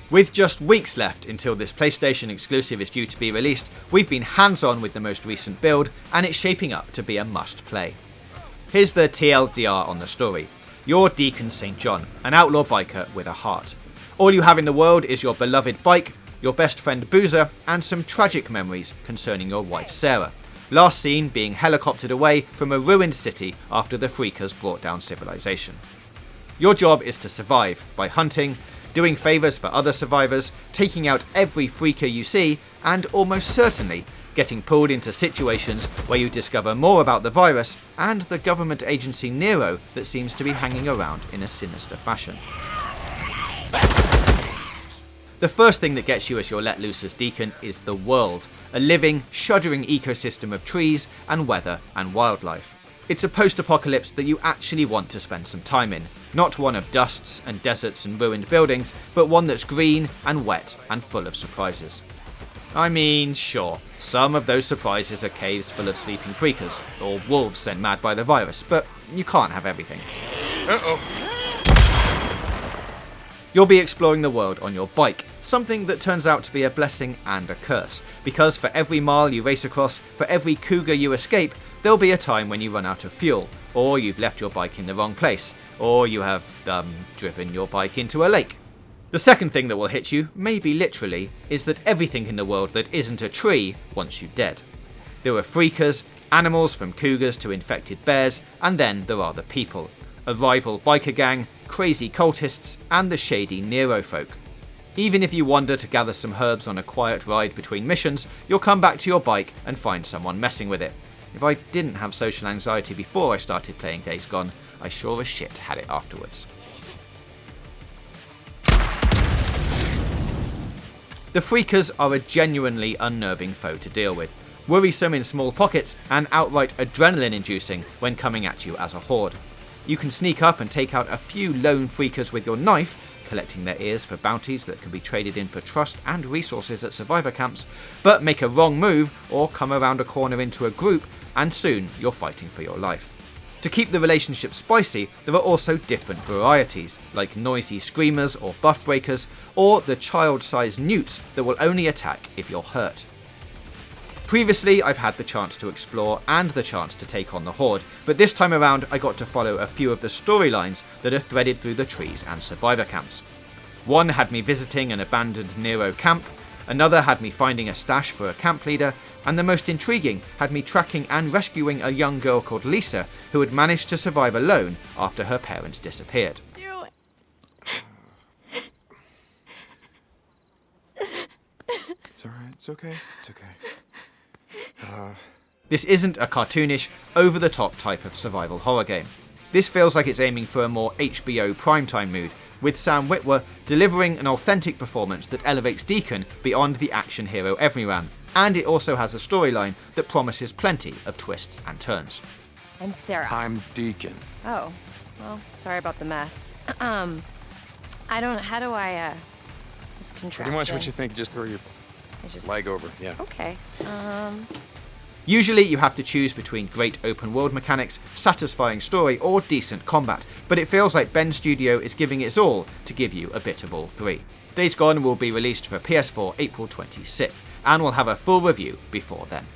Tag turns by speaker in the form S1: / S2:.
S1: With just weeks left until this PlayStation exclusive is due to be released, we've been hands-on with the most recent build, and it's shaping up to be a must-play. Here's the TLDR on the story. You're Deacon St. John, an outlaw biker with a heart. All you have in the world is your beloved bike, your best friend Boozer, and some tragic memories concerning your wife Sarah. Last seen being helicoptered away from a ruined city after the Freakers brought down civilization. Your job is to survive by hunting, doing favours for other survivors, taking out every freaker you see, and almost certainly getting pulled into situations where you discover more about the virus and the government agency Nero that seems to be hanging around in a sinister fashion. The first thing that gets you as you're let loose as Deacon is the world, a living, shuddering ecosystem of trees and weather and wildlife. It's a post-apocalypse that you actually want to spend some time in, not one of dusts and deserts and ruined buildings, but one that's green and wet and full of surprises. I mean, sure, some of those surprises are caves full of sleeping freakers, or wolves sent mad by the virus, but you can't have everything. You'll be exploring the world on your bike, something that turns out to be a blessing and a curse, because for every mile you race across, for every cougar you escape, there'll be a time when you run out of fuel, or you've left your bike in the wrong place, or you have, driven your bike into a lake. The second thing that will hit you, maybe literally, is that everything in the world that isn't a tree wants you dead. There are freakers, animals from cougars to infected bears, and then there are the people. A rival biker gang, crazy cultists, and the shady Nero folk. Even if you wander to gather some herbs on a quiet ride between missions, you'll come back to your bike and find someone messing with it. If I didn't have social anxiety before I started playing Days Gone, I sure as shit had it afterwards. The Freakers are a genuinely unnerving foe to deal with, worrisome in small pockets and outright adrenaline-inducing when coming at you as a horde. You can sneak up and take out a few lone freakers with your knife, collecting their ears for bounties that can be traded in for trust and resources at survivor camps, but make a wrong move or come around a corner into a group, and soon you're fighting for your life. To keep the relationship spicy, there are also different varieties, like noisy screamers or buff breakers, or the child-sized newts that will only attack if you're hurt. Previously, I've had the chance to explore and the chance to take on the Horde, but this time around I got to follow a few of the storylines that are threaded through the trees and survivor camps. One had me visiting an abandoned Nero camp, another had me finding a stash for a camp leader, and the most intriguing had me tracking and rescuing a young girl called Lisa who had managed to survive alone after her parents disappeared.
S2: It's alright, it's okay, it's okay.
S1: This isn't a cartoonish, over-the-top type of survival horror game. This feels like it's aiming for a more HBO primetime mood, with Sam Witwer delivering an authentic performance that elevates Deacon beyond the action hero everyman, and it also has a storyline that promises plenty of twists and turns.
S3: I'm Sarah.
S2: I'm Deacon.
S3: Oh, well, sorry about the mess. This contraption.
S2: Pretty much what you think, just throw your leg over, yeah.
S3: Okay,
S1: Usually you have to choose between great open world mechanics, satisfying story, or decent combat, but it feels like Bend Studio is giving its all to give you a bit of all three. Days Gone will be released for PS4 April 26th, and we'll have a full review before then.